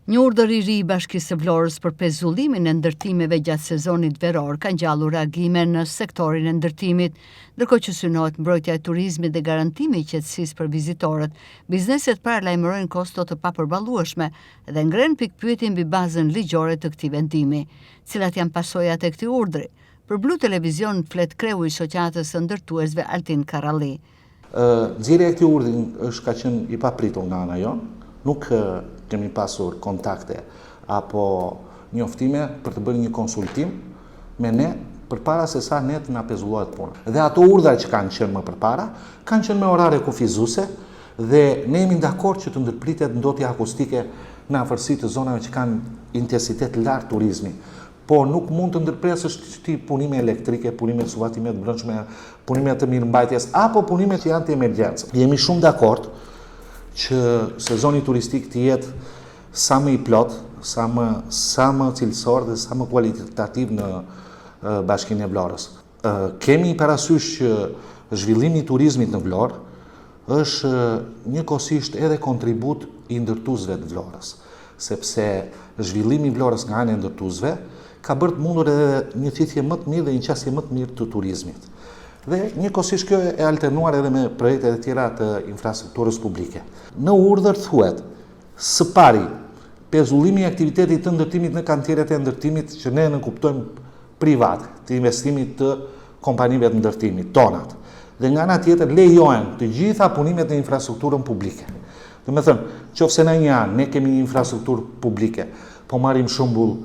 Një urdhër i ri i Bashkisë së Vlorës për pezullimin e ndërtimeve gjatë sezonit veror ka ngjallur reagime në sektorin e ndërtimit, ndërkohë që synohet mbrojtja e turizmit dhe garantimi i qetësisë për vizitorët. Bizneset paralajmërojnë kosto të papërballueshme dhe ngren pikpyetje mbi bazën ligjore të këtij vendimi. Cilat janë pasojat e këtij urdhri? Për Blu Televizion flet kreu i shoqatës së ndërtuesve Altin Karralli. Nxjerrja e këtij urdhri ka qenë i papritur nga ana jon. Nuk kemi pasur kontakte apo njoftime për të bërë një konsultim me ne përpara se sa ne të na pezullohet puna. Dhe ato urdhra që kanë qenë më përpara, kanë qenë me orare kufizuese dhe ne jemi dakord që të ndërpritet ndotja akustike në afërsi të zonave që kanë intensitet lart turizmi. Po nuk mund të ndërpresësh ti punime elektrike, punime të suvatimit të brendshme, punime të mirëmbajtjes apo punime që janë të emergjencë. Jemi shumë dakord që sezoni turistik të jetë sa më i plot, sa më cilësor dhe sa më kualitativ në Bashkinë e Vlorës. Kemi parasysh që zhvillimi i turizmit në Vlorë është njëkohësisht edhe kontribut i ndërtuesve të Vlorës, sepse zhvillimi i Vlorës nga ana e ndërtuesve ka bërë të mundur edhe një thithje më të mirë dhe një qasje më të mirë të turizmit. Dhe njëkohësisht kjo e alternuar edhe me projekte të tjera të infrastrukturës publike. Në urdhër thuhet, së pari, pezullimi i aktivitetit të ndërtimit në kantieret e ndërtimit që ne nënkuptojmë privat, të investimit të kompanive të ndërtimit, tonat. Dhe nga ana tjetër lejohen të gjitha punimet në infrastrukturën publike. Do të thënë, qofse në një anë ne kemi një infrastrukturë publike, po marrim shembull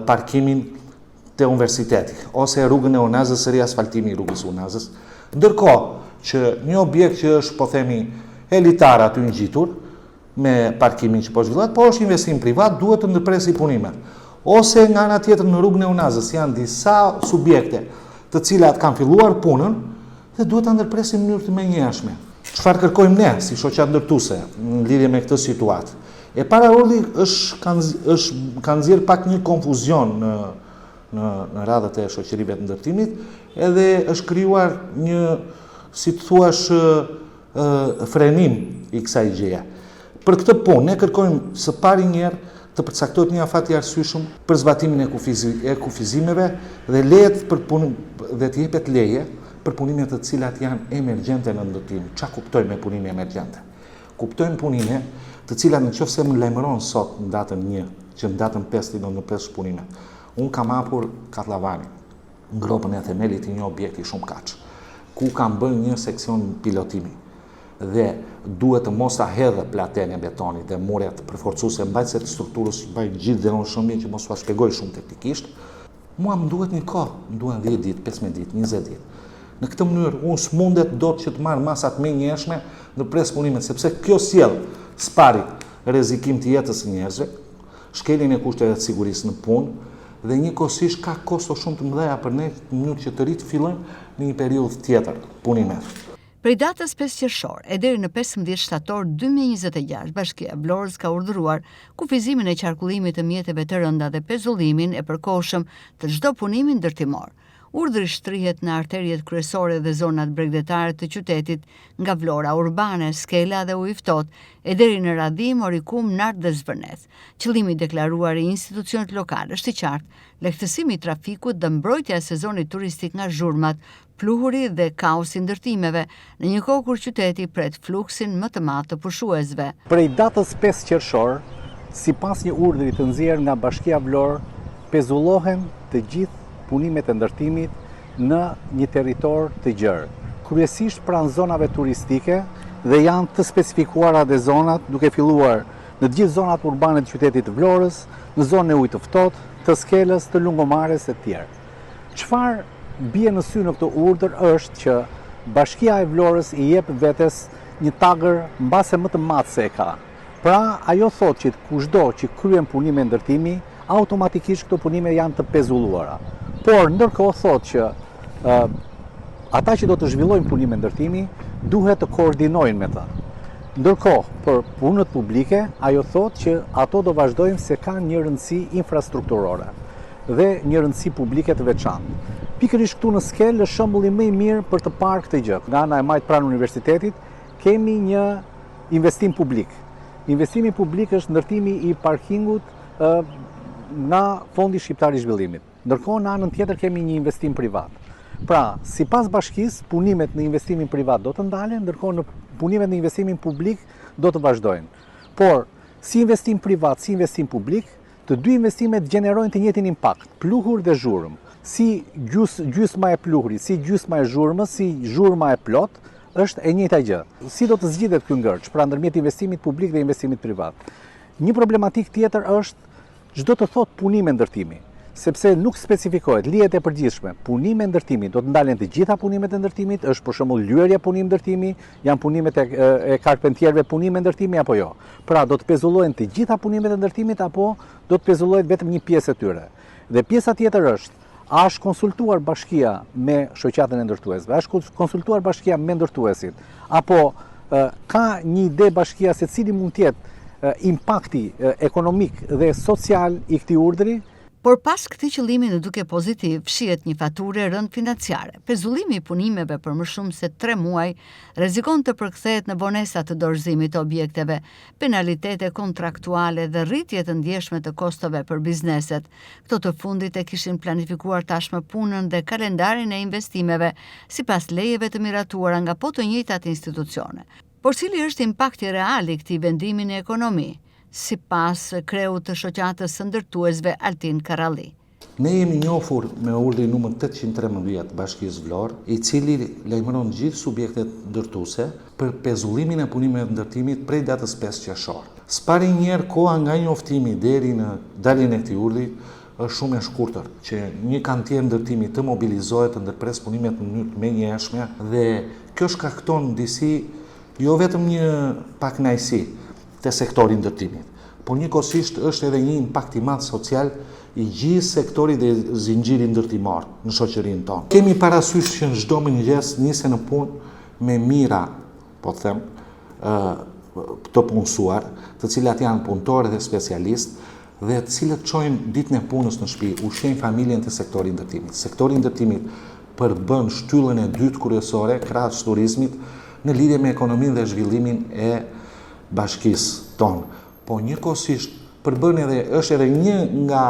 parkimin të universiteti, ose rrugën e Unazës, riasfaltimi i rrugës Unazës, ndërkohë që një objekt që është, po themi, elitar aty ngjitur, me parkimin që po zhvillohet, po është investim privat, duhet të ndërpresi punimet. Ose nga ana tjetër në rrugën e Unazës janë disa subjekte të cilat kanë filluar punën dhe duhet ta ndërpresin në mënyrë të menjëhershme. Çfarë kërkojmë ne si shoqat ndërtuese në lidhje me këtë situatë? E para urdhri kanë nxjerr pak një konfuzion në radhët e shoqërive të ndërtimit, edhe është krijuar një, si të thuash, frenim i kësaj gjëje. Për këtë punë, ne kërkojmë së pari njerë të përcaktohet një afat i arsyeshëm për zbatimin e kufizimeve dhe dhe të jepet leje për punimet të cilat janë emergjente në ndërtim. Çfarë kuptojmë me punime emergjente? Kuptojmë punime të cilat nëse më lajmëron sot në datën 1, që në datën 5 do ndërpres punimet. Unë kam hapur Katllavarin, ngropën e themelit të një objekti shumë kaq, ku kam bërë një seksion pilotimi dhe duhet të mos ta hedhë platen e betonit dhe muret përforcuese mbajtëse të strukturës, mbaj gjithë dhe në shëmbjen që mos ua shpjegoj shumë teknikisht. Mua më duhet një kohë, më duhen 10 ditë, 15 ditë, 20 ditë. Në këtë mënyrë unë s'mundet dot që të marr masat më njëshme në pres punimet, sepse kjo sjell spari rrezikim të jetës së njerëzve, shkeljen e kushteve të sigurisë në punë dhe njëkohësisht ka kosto shumë të mëdha për ne në mënyrë që të fillojmë në një periudhë tjetër punimet. Prej datës 5 qershor e deri në 15 shtator 2026, Bashkia e Vlorës ka urdhëruar kufizimin e qarkullimit të mjeteve të rënda dhe pezullimin e përkohshëm të çdo punimi ndërtimor. Urdhri shtrihet në arteriet kryesore dhe zonat bregdetare të qytetit, nga Vlora urbane, Skela dhe Ujë Ftohtë, e deri në Radhim, Orikum, Nart dhe Zvërneth. Qëllimi deklaruar i institucionet lokale është i qartë: lehtësimi i trafikut dhe mbrojtja e sezonit turistik nga zhurmat, pluhuri dhe kaosi ndërtimeve, në një kohë kur qyteti pret fluksin më të madh të pushuesve. Prej datës 5 qershor, sipas një urdhri të nxjerrë nga Bashkia Vlorë, pezullohen të gjithë punimet e ndërtimit në një territor të gjerë, kryesisht pranë zonave turistike dhe janë të specifikuara dhe zonat, duke filluar në të gjithë zonat urbane të qytetit të Vlorës, në zonën e Ujit të Ftohtë, të Skelës, të Lungomares e tjerë. Çfarë bie në sy në këtë urdhër është që Bashkia e Vlorës i jep vetes një tagër mbase më të madh se e ka. Pra, ajo thotë që kushdo që kryen punime ndërtimi, automatikisht këto punime janë të pezulluara. Por ndërkohë thotë që ata që do të zhvillojnë punime ndërtimi duhet të koordinojnë me ta. Ndërkohë, për punët publike, ajo thotë që ato do vazhdojnë se kanë një rëndësi infrastrukturore dhe një rëndësi publike të veçantë. Pikërisht këtu në Skelë është shembulli më i mirë për të parë këtë gjë. Nga ana e majt pranë universitetit kemi një investim publik. investimi publik është ndërtimi i parkingut nga Fondi Shqiptar i Zhvillimit. Ndërkohë në anën tjetër kemi një investim privat. Pra, sipas bashkisë, punimet në investimin privat do të ndalen, ndërkohë në punimet në investimin publik do të vazhdojnë. Por, si investim privat, si investim publik, të dy investimet gjenerojnë të njëjtin impakt, pluhur dhe zhurmë. Si gjysma e pluhurit, si gjysma e zhurmës, si zhurma e plot, është e njëjta gjë. Si do të zgjidhet ky ngërç, pra ndërmjet investimit publik dhe investimit privat? Një problematik tjetër është çdo të thot punime ndërtimi, sepse nuk specifikohet lihet e përgjithshme. Punime ndërtimi, do të ndalen të gjitha punimet e ndërtimit, është për shembull lyerja punim ndërtimi, janë punimet e karpentierëve punime ndërtimi apo jo. Pra do të pezullohen të gjitha punimet e ndërtimit apo do të pezullohet vetëm një pjesë e tyre. Dhe pjesa tjetër është, a është konsultuar bashkia me shoqatën e ndërtuesve, a është konsultuar bashkia me ndërtuesit, apo ka një ide bashkia se cili mund të jetë impakti ekonomik dhe social i këtij urdhri? Por pas këtij qëllimi në duke pozitiv, fshihet një faturë rënd financiare. Pezullimi i punimeve për më shumë se 3 muaj rrezikon të përkthehet në vonesa të dorëzimit të objekteve, penalitete kontraktuale dhe rritje të ndjeshme të kostove për bizneset. Këto të fundit e kishin planifikuar tashmë punën dhe kalendarin e investimeve sipas lejeve të miratuara nga po të njëjtat institucione. Por cili është impakti real i këtij vendimi në ekonomi? Si pas kreut të shoqatës së ndërtuesve Altin Karralli. Ne jemi njohur me urdhrin numër 813 Bashkisë Vlorë, i cili lajmëron gjithë subjektet ndërtuese për pezullimin e punimeve të ndërtimit prej datës 5 qershor. S'pari njerë koha nga njoftimi deri në daljen e këtij urdhri është shumë e shkurtër, që një kantier ndërtimi të mobilizohet të ndërpres punimet në mënyrë të menjëhershme dhe kjo shkakton disi jo vetëm një pakënaqësi të sektorit ndërtimit, por njëkohësisht është edhe një impakt i madh social i gjithë sektorit dhe zinxhirit ndërtimor në shoqërinë tonë. Kemi parasysh që në çdo mëngjes nisen në punë me mira, po them, të punësuar, të cilat janë punëtorë dhe specialistë dhe të cilët çojnë ditën e punës në shtëpi, ushqejnë familjen të sektorit ndërtimit. Sektori i ndërtimit përbën shtyllën e dytë kryesore krahas turizmit në lidhje me ekonominë dhe zhvillimin e bashkisë tonë. Po njëkohësisht përbën është edhe një nga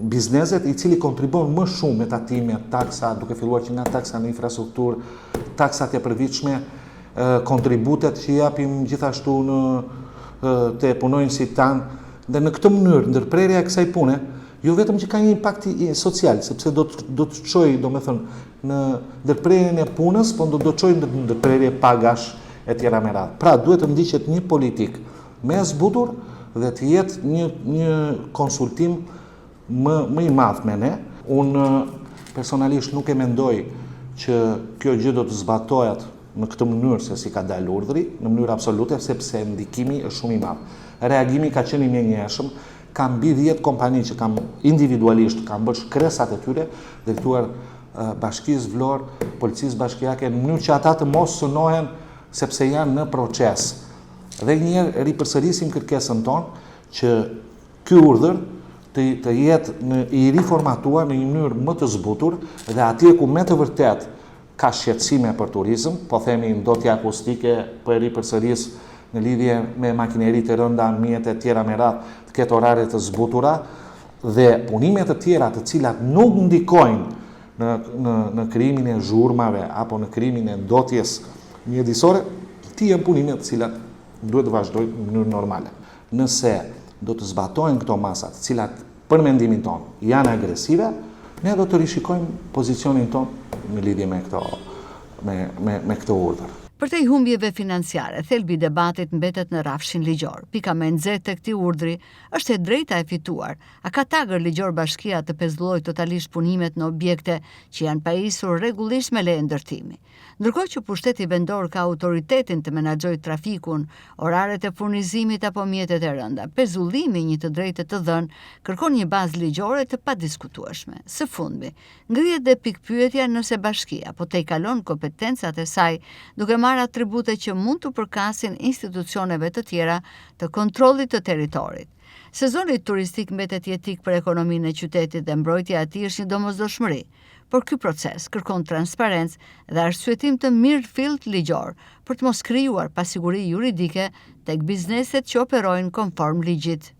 bizneset i cili kontribon më shumë me tatime, taksa, duke filluar që nga taksa në infrastrukturë, taksat e përvitshme, kontributet që japim gjithashtu të punonjësit tanë, dhe në këtë mënyrë ndërprerja e kësaj pune jo vetëm që ka një impakt social, sepse do të çojë, domethënë, në ndërprerjen e punës, po do të çojë në ndërprerje pagash e tjera me radhë. Pra, duhet të ndiqet një politik me zbutur dhe të jetë një konsultim më i madh me ne. Unë personalisht nuk e mendoj që kjo gjë do të zbatohet në këtë mënyrë se si ka dalë urdhri, në mënyrë absolute, sepse ndikimi është shumë i madh. Reagimi ka qenë i menjëhershëm, ka mbi 10 kompani që individualisht kanë bërë shkresat e tyre, drejtuar Bashkisë Vlorë, Policisë Bashkiake, në mënyrë që ata të mos synohen sepse janë në proces. Dhe njëherë ripërsërisim kërkesën tonë që ky urdhër të jetë i riformatuar në një mënyrë më të zbutur dhe atje ku me të vërtet ka shqetësime për turizëm, po themi ndotje akustike, po e ripërsëris në lidhje me makineri të rënda, mjete të tjera me radhë, të ketë orare të zbutura dhe punimet të tjera të cilat nuk ndikojnë në krijimin e zhurmave apo në krijimin e ndotjes mjedisore, ti janë punimet të cilat duhet të vazhdojnë në mënyrë normale. Nëse do të zbatojnë këto masat, të cilat për mendimin tonë janë agresive, ne do të rishikojmë pozicionin tonë në lidhje me këtë urdhër. Për te humbjeve financiare, thelbi i debatit mbetet në rafshin ligjor. Pika më e nxehtë të këtij urdhri është e drejta e fituar. A ka tagër ligjor bashkia të pezullojë totalisht punimet në objekte që janë pajisur rregullisht me leje ndërtimi. Ndërkohë që pushteti vendor ka autoritetin të menaxhojë trafikun, oraret e furnizimit apo mjetet e rënda, pezullimi një të drejtë të dhënë kërkon një bazë ligjore të padiskutueshme. Së fundmi, ngrihet dhe pikpyetja nëse bashkia po te kalon kompetencat e saj duke marrë atribute që mund të përkasin institucioneve të tjera të kontrollit të territorit. Sezoni turistik mbetet jetik për ekonominë e qytetit dhe mbrojtja e tij është një domosdoshmëri, por ky proces kërkon transparencë dhe arsyetim të mirëfillt ligjor për të mos krijuar pasiguri juridike tek bizneset që operojnë konform ligjit.